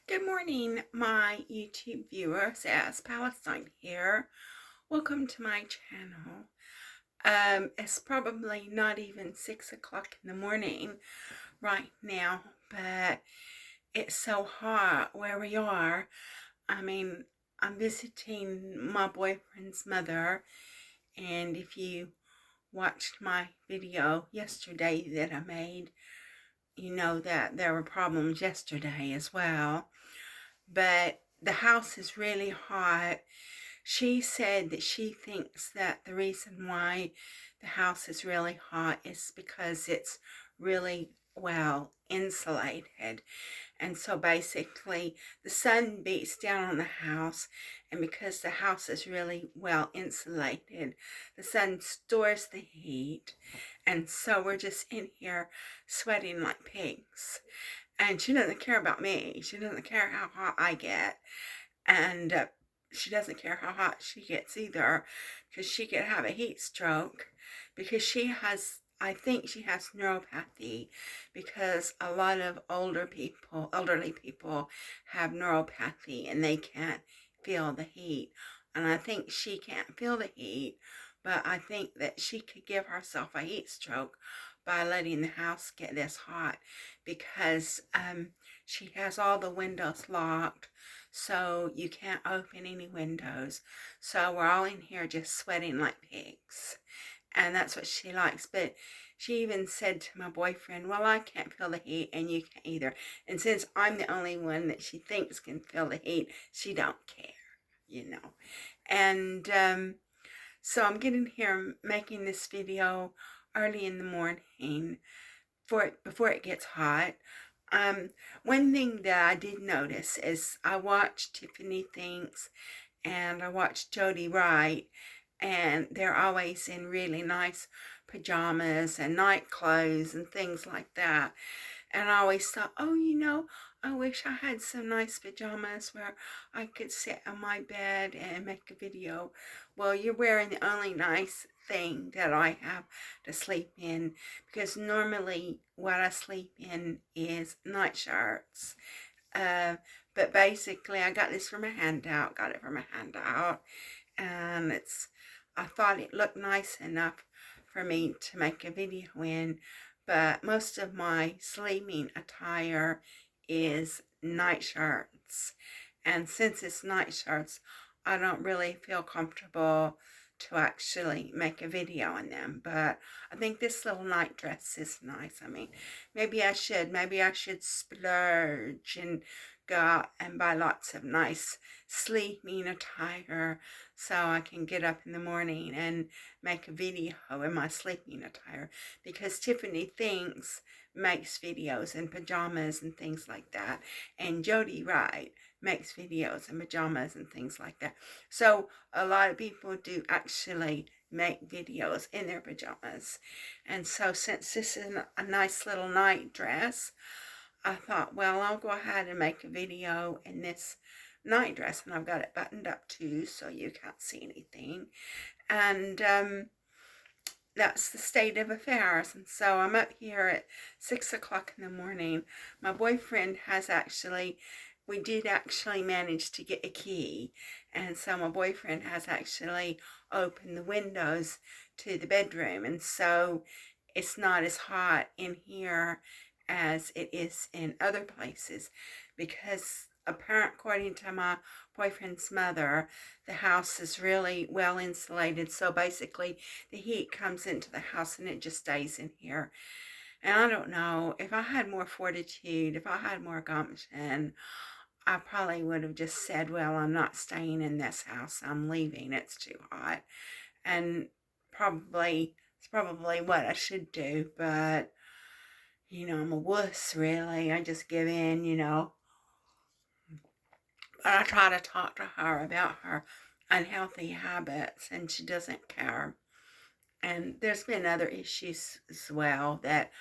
Good morning, my YouTube viewers. As Palestine here. Welcome to my channel. It's probably not even 6 o'clock in the morning right now, but it's so hot where we are. I mean, I'm visiting my boyfriend's mother, and if you watched my video yesterday that I made, you know that there were problems yesterday as well. But the house is really hot. She said that she thinks that the reason why the house is really hot is because it's really well insulated. And so basically the sun beats down on the house, and because the house is really well insulated, the sun stores the heat. And so we're just in here sweating like pigs. And she doesn't care about me. She doesn't care how hot I get. And she doesn't care how hot she gets either, because she could have a heat stroke, because she has, I think she has neuropathy, because a lot of elderly people have neuropathy and they can't feel the heat. And I think she can't feel the heat, but I think that she could give herself a heat stroke by letting the house get this hot, because she has all the windows locked, so you can't open any windows. So we're all in here just sweating like pigs, and that's what she likes. But she even said to my boyfriend, well, I can't feel the heat and you can't either, and since I'm the only one that she thinks can feel the heat, she don't care. And so I'm getting here making this video early in the morning before it gets hot. One thing that I did notice is I watched Tiffany Thinks and I watched Jody Wright, and they're always in really nice pajamas and night clothes and things like that. And I always thought, oh, I wish I had some nice pajamas where I could sit on my bed and make a video. Well, you're wearing the only nice thing that I have to sleep in, because normally what I sleep in is night shirts. Uh, but basically I got this from a handout, and I thought it looked nice enough for me to make a video in, but most of my sleeping attire is night shirts. And since it's night shirts, I don't really feel comfortable to actually make a video in them. But I think this little night dress is nice. I mean, maybe I should splurge and go out and buy lots of nice sleeping attire, so I can get up in the morning and make a video in my sleeping attire, because Tiffany Thinks makes videos in pajamas and things like that, and Jody Wright makes videos in pajamas and things like that. So a lot of people do actually make videos in their pajamas. And so since this is a nice little night dress, I thought, well, I'll go ahead and make a video in this night dress, and I've got it buttoned up too, so you can't see anything. And that's the state of affairs. And so I'm up here at 6 o'clock in the morning. My boyfriend we did actually manage to get a key, and so my boyfriend has actually opened the windows to the bedroom, and so it's not as hot in here as it is in other places, because according to my boyfriend's mother, the house is really well insulated, so basically the heat comes into the house and it just stays in here. And I don't know, if I had more fortitude, if I had more gumption, I probably would have just said, well, I'm not staying in this house, I'm leaving, it's too hot. And it's probably what I should do, but I'm a wuss, really. I just give in. But I try to talk to her about her unhealthy habits, and she doesn't care. And there's been other issues as well, that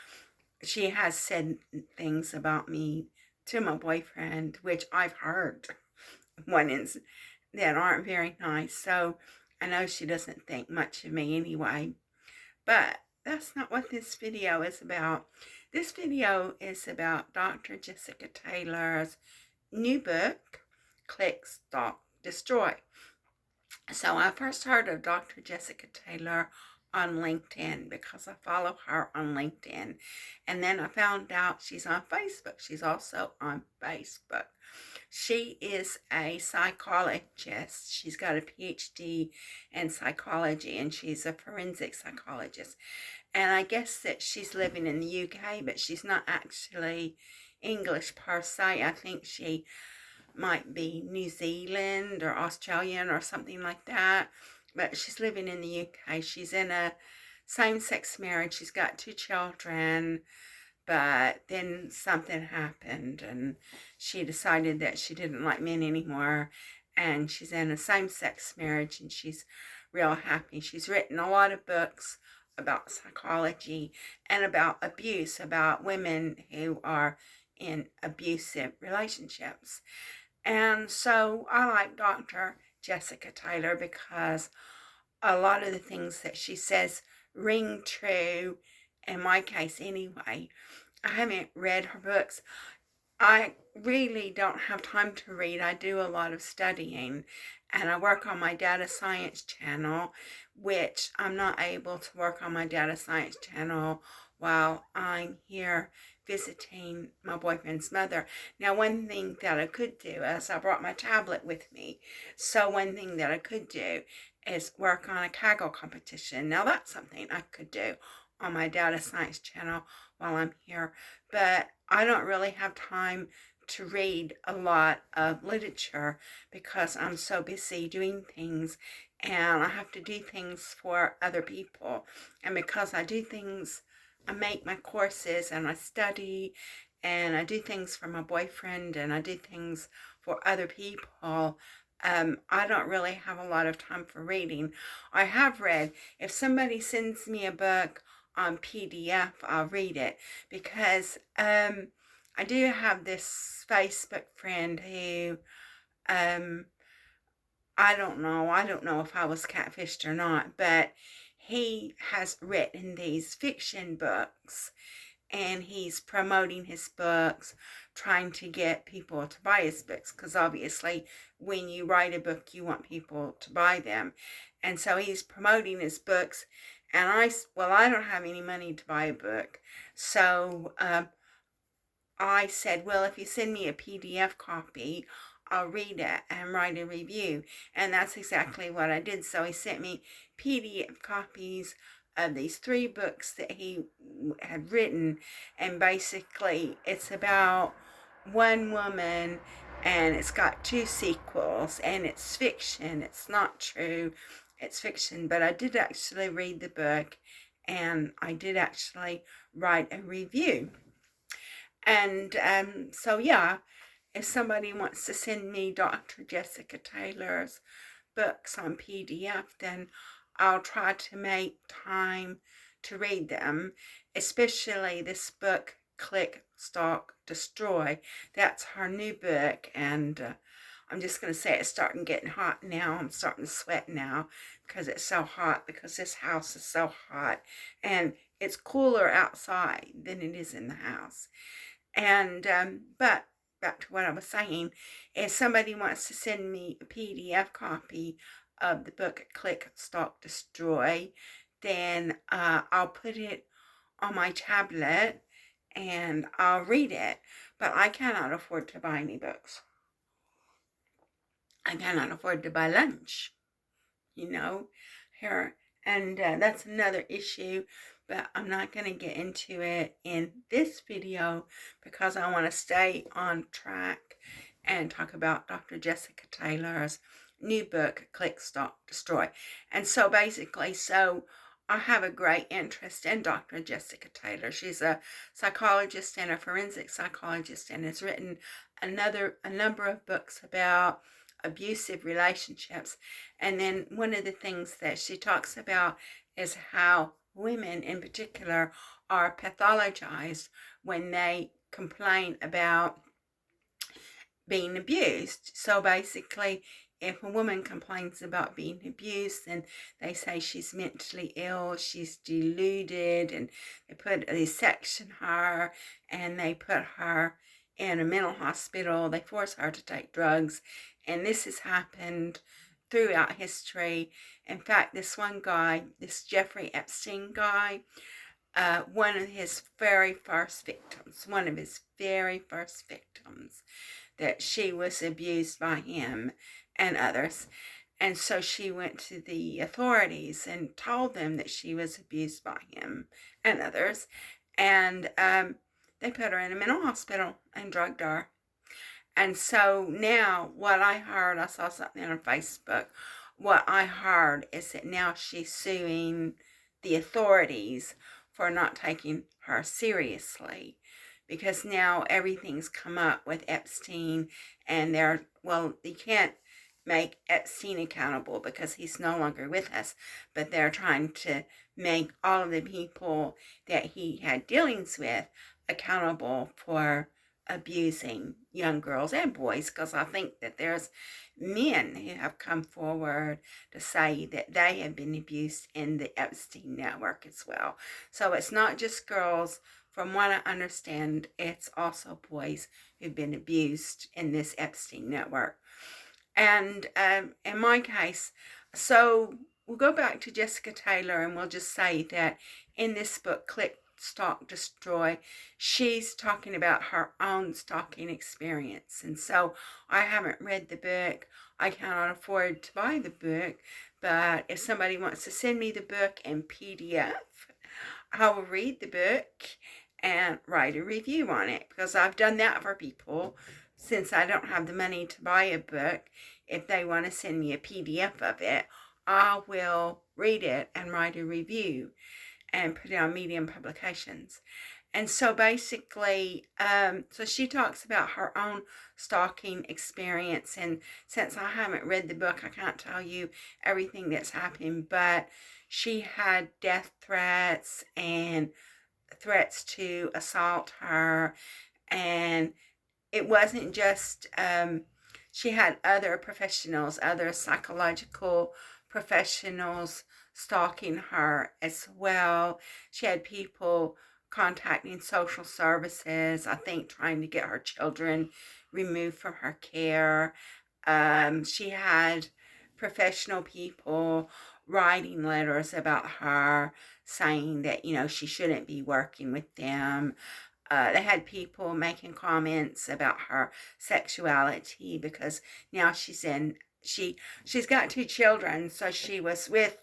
she has said things about me to my boyfriend, which I've heard that aren't very nice. So I know she doesn't think much of me anyway. But that's not what this video is about. This video is about Dr. Jessica Taylor's new book, Click, Stalk, Destroy. So I first heard of Dr. Jessica Taylor on LinkedIn because I follow her on LinkedIn. And then I found out she's on Facebook. She's also on Facebook. She is a psychologist. She's got a PhD in psychology, and she's a forensic psychologist. And I guess that she's living in the UK, but she's not actually English per se. I think she might be New Zealand or Australian or something like that. But she's living in the UK. She's in a same-sex marriage. She's got 2 children. But then something happened and she decided that she didn't like men anymore. And she's in a same-sex marriage and she's real happy. She's written a lot of books about psychology and about abuse, about women who are in abusive relationships. And so I like Dr. Jessica Taylor because a lot of the things that she says ring true, in my case anyway. I haven't read her books. I really don't have time to read. I do a lot of studying and I work on my data science channel, which I'm not able to work on my data science channel while I'm here visiting my boyfriend's mother. Now, one thing that I could do is I brought my tablet with me. So one thing that I could do is work on a Kaggle competition. Now, that's something I could do on my data science channel while I'm here. But I don't really have time to read a lot of literature because I'm so busy doing things and I have to do things for other people. And because I do things, I make my courses and I study and I do things for my boyfriend and I do things for other people. I don't really have a lot of time for reading. I have read, if somebody sends me a book on PDF, I'll read it because I do have this Facebook friend who I don't know if I was catfished or not, but he has written these fiction books and he's promoting his books, trying to get people to buy his books, because obviously when you write a book you want people to buy them. And so he's promoting his books, and I don't have any money to buy a book, so I said, well, if you send me a PDF copy, I'll read it and write a review. And that's exactly what I did. So he sent me PDF copies of these 3 books that he had written. And basically, it's about one woman and it's got 2 sequels. And it's fiction. It's not true. It's fiction. But I did actually read the book and I did actually write a review. And so, yeah, if somebody wants to send me Dr. Jessica Taylor's books on PDF, then I'll try to make time to read them, especially this book, Click, Stalk, Destroy. That's her new book, and I'm just going to say it's starting getting hot now. I'm starting to sweat now because it's so hot, because this house is so hot, and it's cooler outside than it is in the house. And but back to what I was saying, if somebody wants to send me a PDF copy of the book Click, Stalk, Destroy, then I'll put it on my tablet and I'll read it. But I cannot afford to buy any books. I cannot afford to buy lunch, here. And that's another issue, but I'm not going to get into it in this video because I want to stay on track and talk about Dr. Jessica Taylor's new book, Click, Stalk, Destroy. And so basically, I have a great interest in Dr. Jessica Taylor. She's a psychologist and a forensic psychologist and has written a number of books about abusive relationships. And then one of the things that she talks about is how women in particular are pathologized when they complain about being abused. So basically, if a woman complains about being abused, then they say she's mentally ill, she's deluded, and they section her and they put her in a mental hospital. They force her to take drugs, and this has happened throughout history. In fact, this one guy, this Jeffrey Epstein guy, one of his very first victims, that she was abused by him and others. And so she went to the authorities and told them that she was abused by him and others. And they put her in a mental hospital and drugged her. And so now what I heard, I saw something on Facebook, what I heard is that now she's suing the authorities for not taking her seriously, because now everything's come up with Epstein, and you can't make Epstein accountable because he's no longer with us, but they're trying to make all of the people that he had dealings with accountable for abusing young girls and boys, because I think that there's men who have come forward to say that they have been abused in the Epstein network as well. So it's not just girls. From what I understand, it's also boys who've been abused in this Epstein network. And in my case, so we'll go back to Jessica Taylor, and we'll just say that in this book, Click, Stalk, Destroy, she's talking about her own stalking experience. And so I haven't read the book. I cannot afford to buy the book, but if somebody wants to send me the book in PDF, I will read the book and write a review on it, because I've done that for people. Since I don't have the money to buy a book, if they want to send me a PDF of it, I will read it and write a review and put it on Medium Publications. And so basically, so she talks about her own stalking experience. And since I haven't read the book, I can't tell you everything that's happened, but she had death threats and threats to assault her. And it wasn't just, she had other professionals, other psychological professionals stalking her as well. She had people contacting social services, I think trying to get her children removed from her care. She had professional people writing letters about her saying that, she shouldn't be working with them. They had people making comments about her sexuality, because now she's got 2 children, so she was with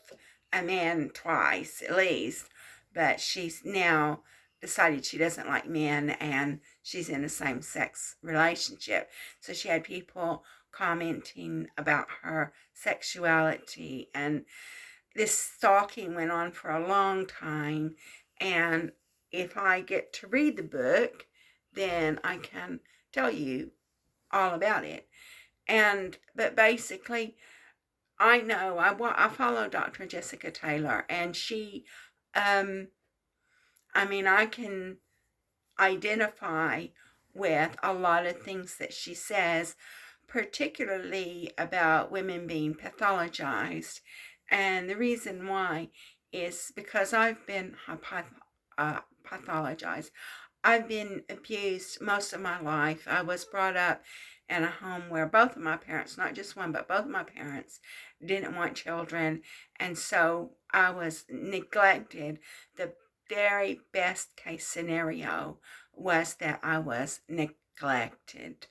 a man twice at least, but she's now decided she doesn't like men, and she's in a same-sex relationship. So she had people commenting about her sexuality, and this stalking went on for a long time. And if I get to read the book, then I can tell you all about it. But basically, I know I follow Dr. Jessica Taylor, and she, I can identify with a lot of things that she says, particularly about women being pathologized. And the reason why is because I've been pathologized. I've been abused most of my life. I was brought up in a home where both of my parents, not just one, but both of my parents, didn't want children. And so I was neglected. The very best case scenario was that I was neglected.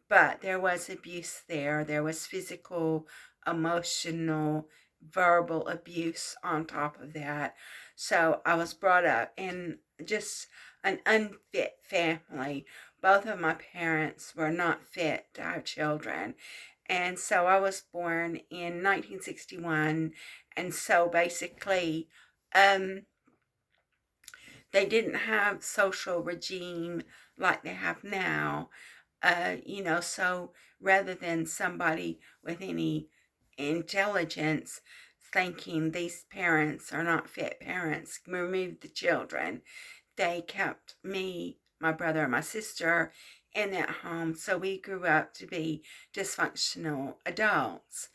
But there was abuse there. There was physical, emotional, verbal abuse on top of that. So I was brought up in just an unfit family. Both of my parents were not fit to have children. And so I was born in 1961. And so basically, they didn't have social regime like they have now. So rather than somebody with any intelligence thinking these parents are not fit parents, remove the children, they kept me, my brother, and my sister in that home. So we grew up to be dysfunctional adults.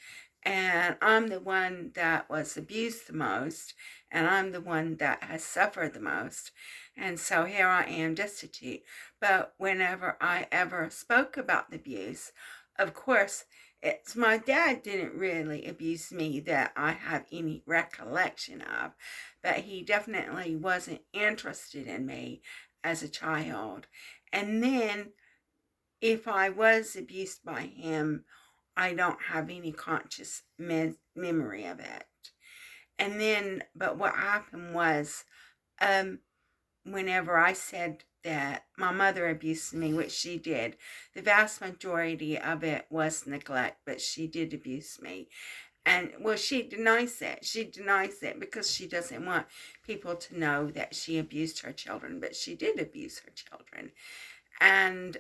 And I'm the one that was abused the most, and I'm the one that has suffered the most. And so here I am destitute. But whenever I ever spoke about the abuse, of course, it's my dad didn't really abuse me that I have any recollection of, but he definitely wasn't interested in me as a child. And then if I was abused by him, I don't have any conscious memory of it. And then, but what happened was, um, whenever I said that my mother abused me, which she did, the vast majority of it was neglect, but she did abuse me. And well, she denies it. She denies it because she doesn't want people to know that she abused her children, but she did abuse her children. And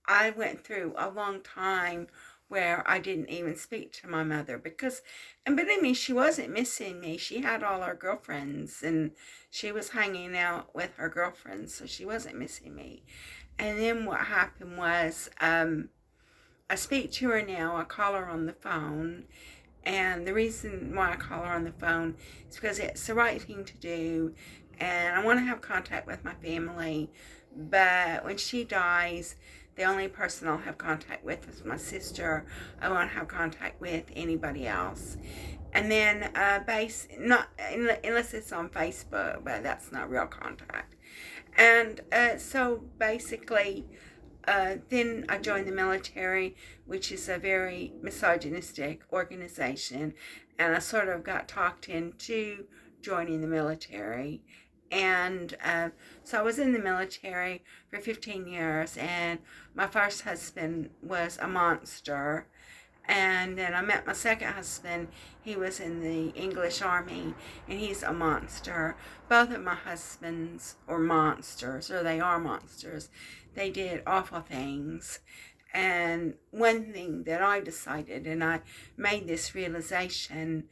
I went through a long time where I didn't even speak to my mother because, and believe me, she wasn't missing me. She had all her girlfriends and she was hanging out with her girlfriends, so she wasn't missing me. And then what happened was, I speak to her now. I call her on the phone, and the reason why I call her on the phone is because it's the right thing to do, and I want to have contact with my family. But when she dies, the only person I'll have contact with is my sister. I won't have contact with anybody else. And then, not unless it's on Facebook, but that's not real contact. And so basically, then I joined the military, which is a very misogynistic organization, and I sort of got talked into joining the military. And so I was in the military for 15 years, and my first husband was a monster. And then I met my second husband. He was in the English Army, and he's a monster. Both of my husbands are monsters, or they are monsters. They did awful things. And one thing that I decided, and I made this realization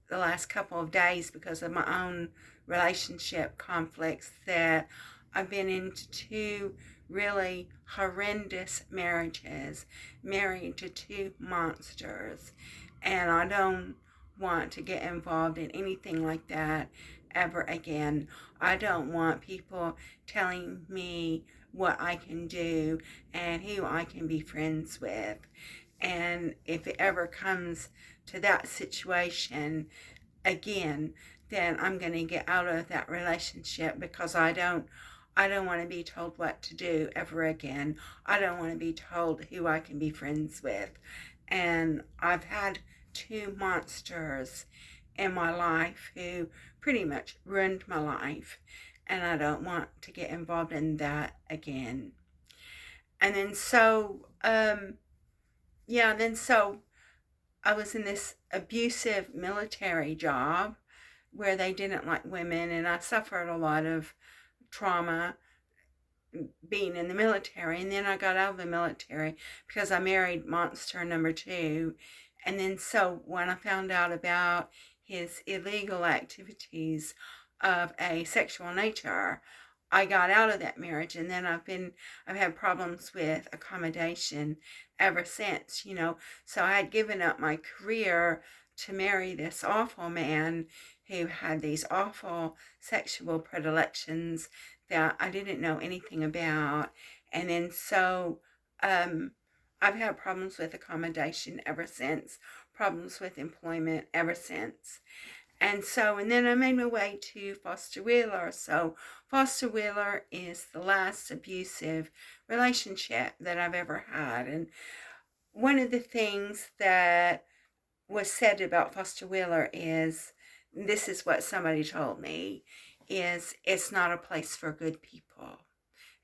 the last couple of days because of my own relationship conflicts, that I've been into two really horrendous marriages, married to two monsters, and I don't want to get involved in anything like that ever again. I don't want people telling me what I can do and who I can be friends with. And if it ever comes to that situation again, then I'm going to get out of that relationship because I don't want to be told what to do ever again. I don't want to be told who I can be friends with. And I've had two monsters in my life who pretty much ruined my life, and I don't want to get involved in that again. And then so, so I was in this abusive military job where they didn't like women, and I suffered a lot of trauma being in the military. And then I got out of the military because I married monster number two. And then so when I found out about his illegal activities of a sexual nature, I got out of that marriage. And then I've had problems with accommodation ever since, So I had given up my career to marry this awful man who had these awful sexual predilections that I didn't know anything about. And then so I've had problems with accommodation ever since, problems with employment ever since. And then I made my way to Foster Wheeler. So Foster Wheeler is the last abusive relationship that I've ever had. And one of the things that was said about Foster Wheeler is, this is what somebody told me, is it's not a place for good people.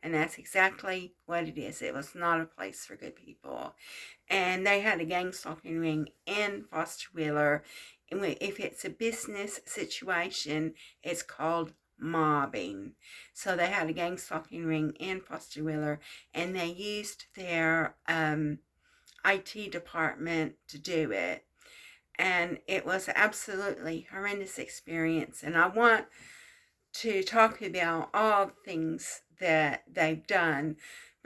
And that's exactly what it is. It was not a place for good people. And they had a gang stalking ring in Foster Wheeler. And if it's a business situation, it's called mobbing. So they had a gang stalking ring in Foster Wheeler, and they used their IT department to do it. And it was an absolutely horrendous experience. And I want to talk about all the things that they've done,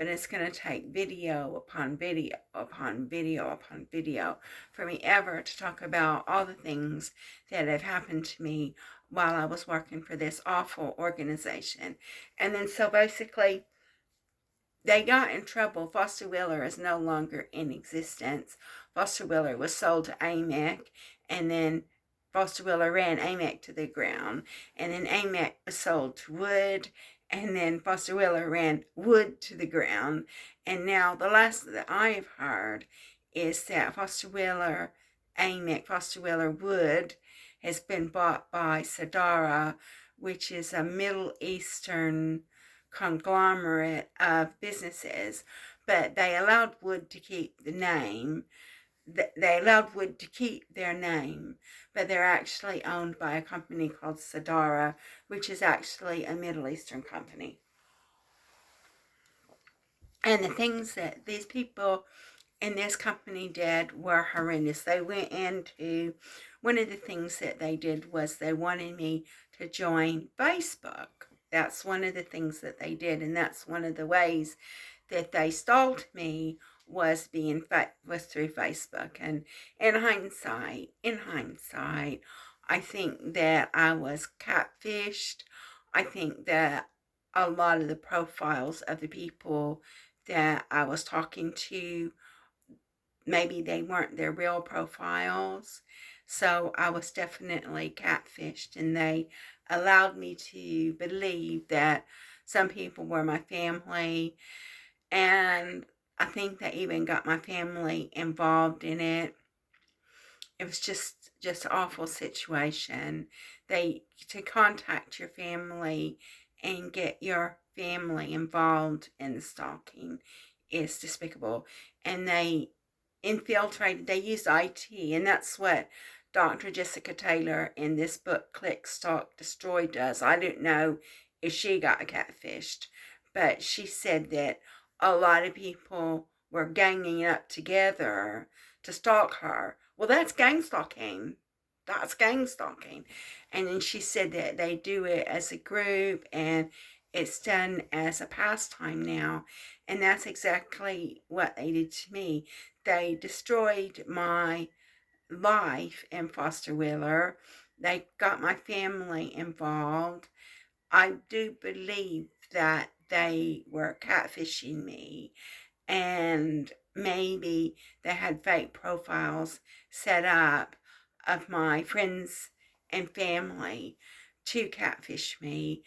but it's going to take video upon video upon video upon video for me ever to talk about all the things that have happened to me while I was working for this awful organization. And then so basically, they got in trouble. Foster Wheeler is no longer in existence. Foster Wheeler was sold to AMEC, and then Foster Wheeler ran AMEC to the ground, and then AMEC was sold to Wood, and then Foster Wheeler ran Wood to the ground. And now the last that I've heard is that Foster Wheeler, AMEC, Foster Wheeler Wood has been bought by Sadara, which is a Middle Eastern conglomerate of businesses, but they allowed Wood to keep the name. They allowed Wood to keep their name, but they're actually owned by a company called Sadara, which is actually a Middle Eastern company. And the things that these people in this company did were horrendous. They went into, one of the things that they did was they wanted me to join Facebook. That's one of the things that they did, and that's one of the ways that they stalked me was through Facebook. And in hindsight, I think that I was catfished. I think that a lot of the profiles of the people that I was talking to, maybe they weren't their real profiles. So I was definitely catfished, and they allowed me to believe that some people were my family, and I think they even got my family involved in it. It was just an awful situation. To contact your family and get your family involved in the stalking is despicable. And they used IT, and that's what Dr. Jessica Taylor in this book, Click, Stalk, Destroy, does. I don't know if she got catfished, but she said that a lot of people were ganging up together to stalk her. Well, that's gang stalking. That's gang stalking. And then she said that they do it as a group, and it's done as a pastime now. And that's exactly what they did to me. They destroyed my life in Foster Wheeler. They got my family involved. I do believe that they were catfishing me, and maybe they had fake profiles set up of my friends and family to catfish me,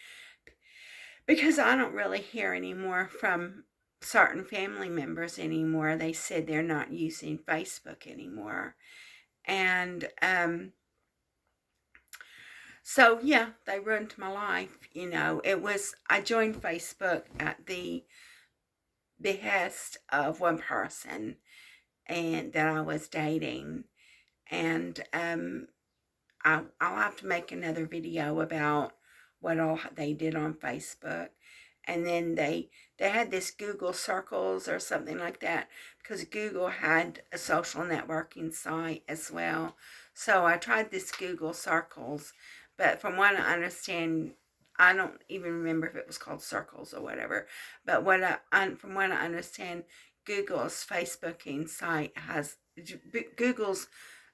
because I don't really hear anymore from certain family members anymore. They said they're not using Facebook anymore. And so yeah, they ruined my life. I joined Facebook at the behest of one person and that I was dating. And I'll have to make another video about what all they did on Facebook. And then they had this Google Circles or something like that, because Google had a social networking site as well. So I tried this Google Circles, but from what I understand, I don't even remember if it was called Circles or whatever. But from what I understand, Google's Facebooking site Google's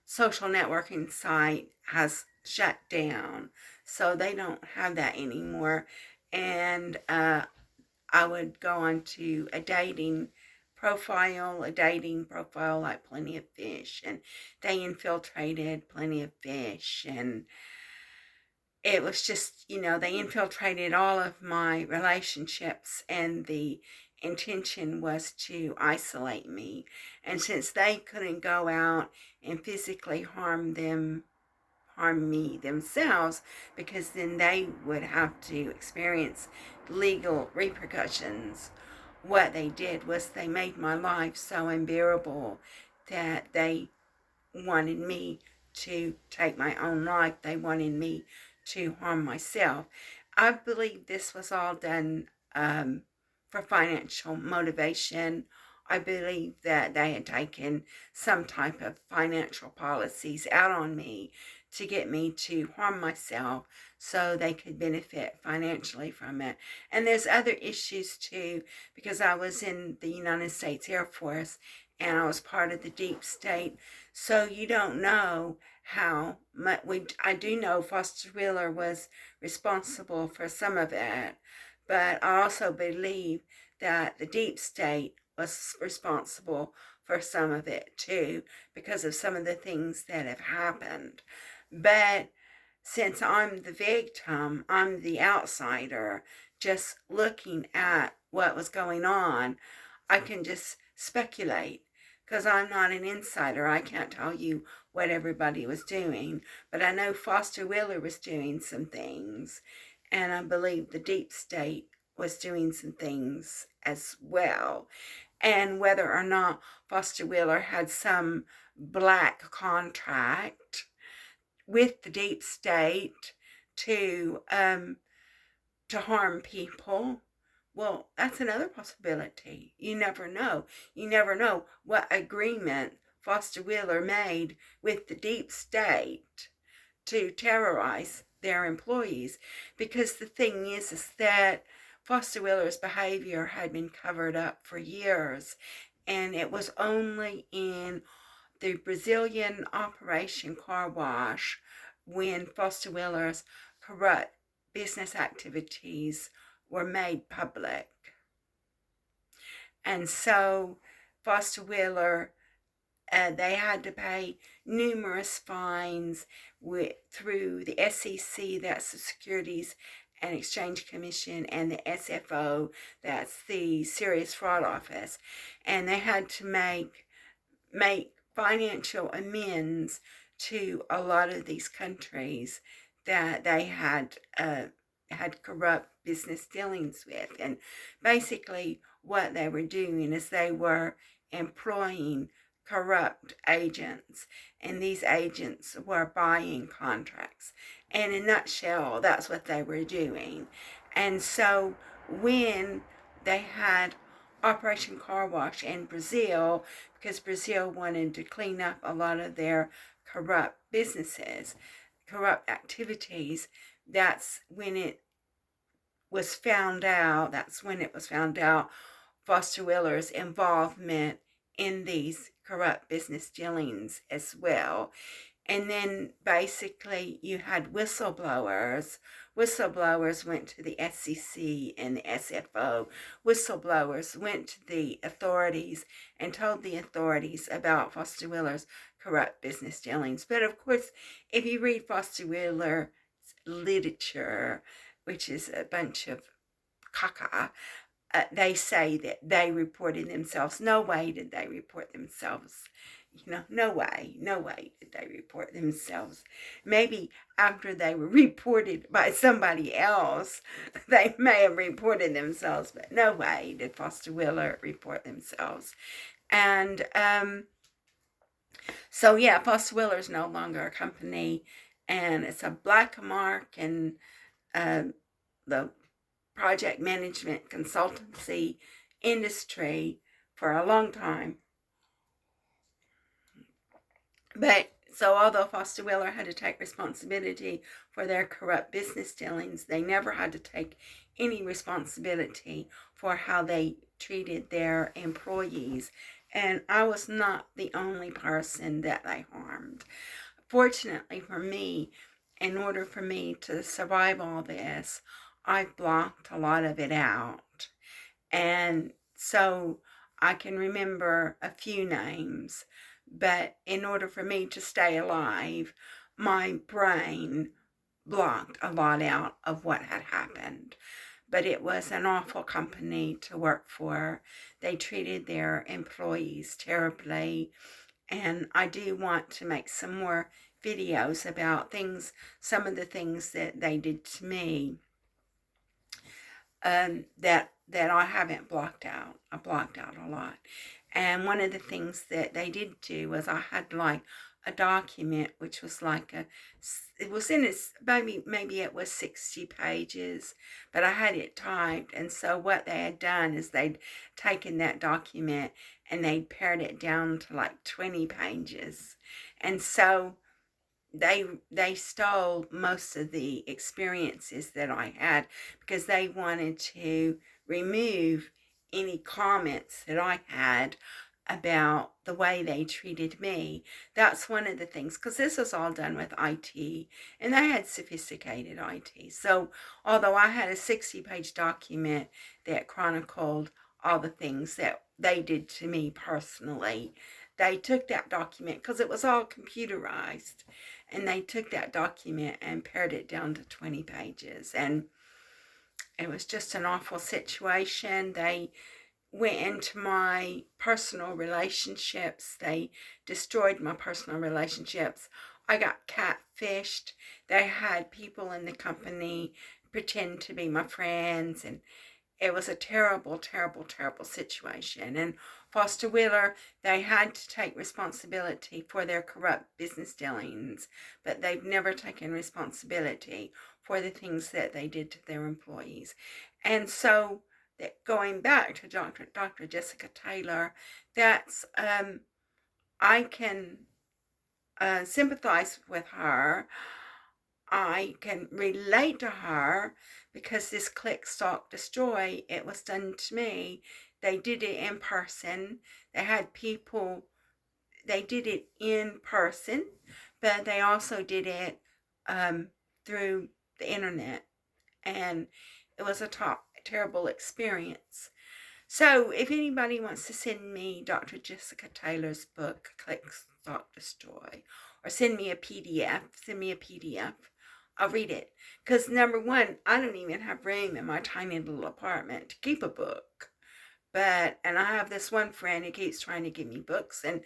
social networking site has shut down, so they don't have that anymore. And I would go on to a dating profile like Plenty of Fish, and they infiltrated Plenty of Fish, and it was just, they infiltrated all of my relationships, and the intention was to isolate me. And since they couldn't go out and physically harm me themselves, because then they would have to experience legal repercussions, what they did was they made my life so unbearable that they wanted me to take my own life. They wanted me to harm myself. I believe this was all done for financial motivation. I believe that they had taken some type of financial policies out on me to get me to harm myself so they could benefit financially from it. And there's other issues too, because I was in the United States Air Force and I was part of the deep state. So you don't know how much I do know Foster Wheeler was responsible for some of it, but I also believe that the deep state was responsible for some of it too, because of some of the things that have happened. But since I'm the victim, I'm the outsider, just looking at what was going on, I can just speculate because I'm not an insider. I can't tell you what everybody was doing, but I know Foster Wheeler was doing some things, and I believe the deep state was doing some things as well. And whether or not Foster Wheeler had some black contract with the deep state to harm people, well, that's another possibility. You never know. You never know what agreement Foster Wheeler made with the deep state to terrorize their employees. Because the thing is that Foster Wheeler's behavior had been covered up for years, and it was only in the Brazilian Operation Car Wash when Foster Wheeler's corrupt business activities were made public. And so Foster Wheeler, they had to pay numerous fines through the SEC, that's the Securities and Exchange Commission, and the SFO, that's the Serious Fraud Office. And they had to make financial amends to a lot of these countries that they had corrupt business dealings with. And basically what they were doing is they were employing corrupt agents, and these agents were buying contracts. And in a nutshell, that's what they were doing. And so when they had Operation Car Wash in Brazil, because Brazil wanted to clean up a lot of their corrupt businesses, corrupt activities, that's when it was found out, Foster Wheeler's involvement in these corrupt business dealings as well. And then basically you had whistleblowers. Whistleblowers went to the SEC and the SFO. Whistleblowers went to the authorities and told the authorities about Foster Wheeler's corrupt business dealings. But of course, if you read Foster Wheeler's literature, which is a bunch of caca, they say that they reported themselves. No way did they report themselves. No way did they report themselves. Maybe after they were reported by somebody else, they may have reported themselves, but no way did Foster Wheeler report themselves. And so yeah, Foster Wheeler is no longer a company, and it's a black mark in the project management consultancy industry for a long time. But so although Foster Wheeler had to take responsibility for their corrupt business dealings, they never had to take any responsibility for how they treated their employees. And I was not the only person that they harmed. Fortunately for me, in order for me to survive all this, I blocked a lot of it out. And so I can remember a few names, but in order for me to stay alive, my brain blocked a lot out of what had happened. But it was an awful company to work for. They treated their employees terribly. And I do want to make some more videos about some of the things that they did to me. That I haven't blocked out. I blocked out a lot. And one of the things that they did do was I had like a document which was like it was in its, maybe it was 60 pages, but I had it typed. And so what they had done is they'd taken that document and they'd pared it down to like 20 pages. And so they stole most of the experiences that I had because they wanted to remove any comments that I had about the way they treated me. That's one of the things, because this was all done with IT, and they had sophisticated IT. So although I had a 60-page document that chronicled all the things that they did to me personally, they took that document, because it was all computerized, and they took that document and pared it down to 20 pages. And it was just an awful situation. They went into my personal relationships. They destroyed my personal relationships. I got catfished. They had people in the company pretend to be my friends, and it was a terrible, terrible, terrible situation. And Foster Wheeler, they had to take responsibility for their corrupt business dealings, but they've never taken responsibility for the things that they did to their employees. And so, going back to Dr. Jessica Taylor, that's I can sympathize with her. I can relate to her because this click, stalk, destroy, it was done to me. They did it in person. They had people, they did it in person, but they also did it through the internet. And it was a terrible experience. So if anybody wants to send me Dr. Jessica Taylor's book, Click, Stalk, Destroy, or send me a PDF, I'll read it. Because number one, I don't even have room in my tiny little apartment to keep a book. And I have this one friend who keeps trying to give me books, and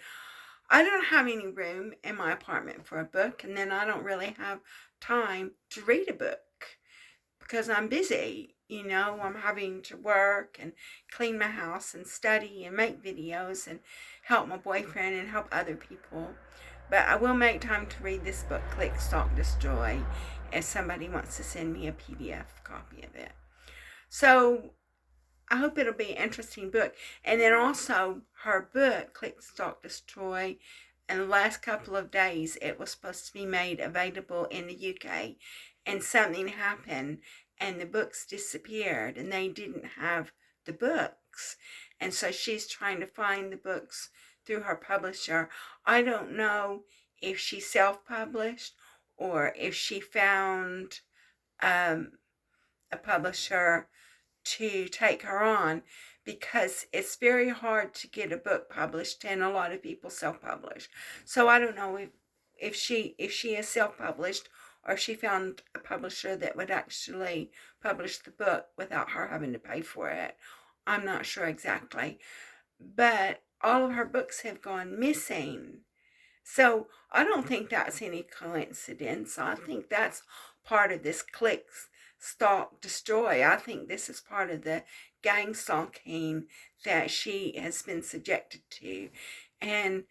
I don't have any room in my apartment for a book, and then I don't really have time to read a book because I'm busy. I'm having to work and clean my house and study and make videos and help my boyfriend and help other people. But I will make time to read this book, Click, Stalk, Destroy, if somebody wants to send me a PDF copy of it. So I hope it'll be an interesting book. And then also her book, Click, Stalk, Destroy, in the last couple of days, it was supposed to be made available in the UK. And something happened, and the books disappeared, and they didn't have the books. And so she's trying to find the books through her publisher. I don't know if she self-published or if she found a publisher to take her on, because it's very hard to get a book published, and a lot of people self-publish. So I don't know if she is self-published, or if she found a publisher that would actually publish the book without her having to pay for it. I'm not sure exactly. But all of her books have gone missing. So I don't think that's any coincidence. I think that's part of this click, stalk, destroy. I think this is part of the gang stalking that she has been subjected to. And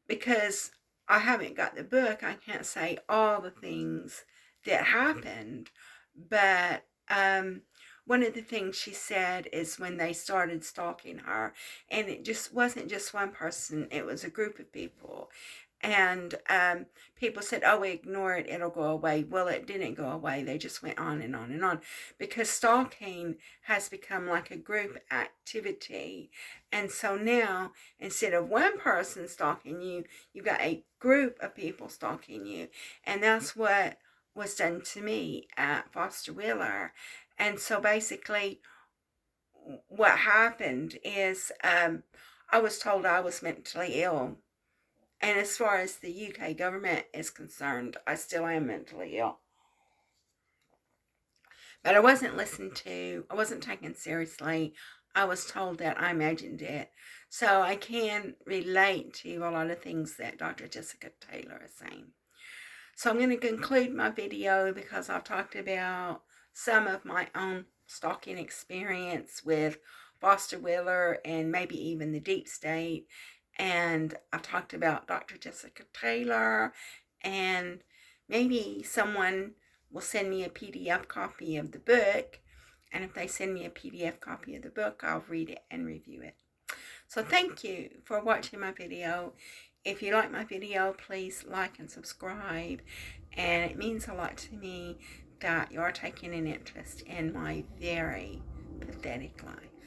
because I haven't got the book, I can't say all the things that happened. But one of the things she said is when they started stalking her, and it just wasn't just one person, it was a group of people. And people said, oh, ignore it, it'll go away. Well, it didn't go away. They just went on and on and on, because stalking has become like a group activity. And so now, instead of one person stalking you, you've got a group of people stalking you. And that's what was done to me at Foster Wheeler. And so basically what happened is I was told I was mentally ill. And as far as the UK government is concerned, I still am mentally ill. But I wasn't listened to. I wasn't taken seriously. I was told that I imagined it. So I can relate to a lot of things that Dr. Jessica Taylor is saying. So I'm going to conclude my video because I've talked about some of my own stalking experience with Foster Wheeler and maybe even the deep state. And I've talked about Dr. Jessica Taylor, and maybe someone will send me a PDF copy of the book. And if they send me a PDF copy of the book, I'll read it and review it. So thank you for watching my video. If you like my video, please like and subscribe, and it means a lot to me that you're taking an interest in my very pathetic life.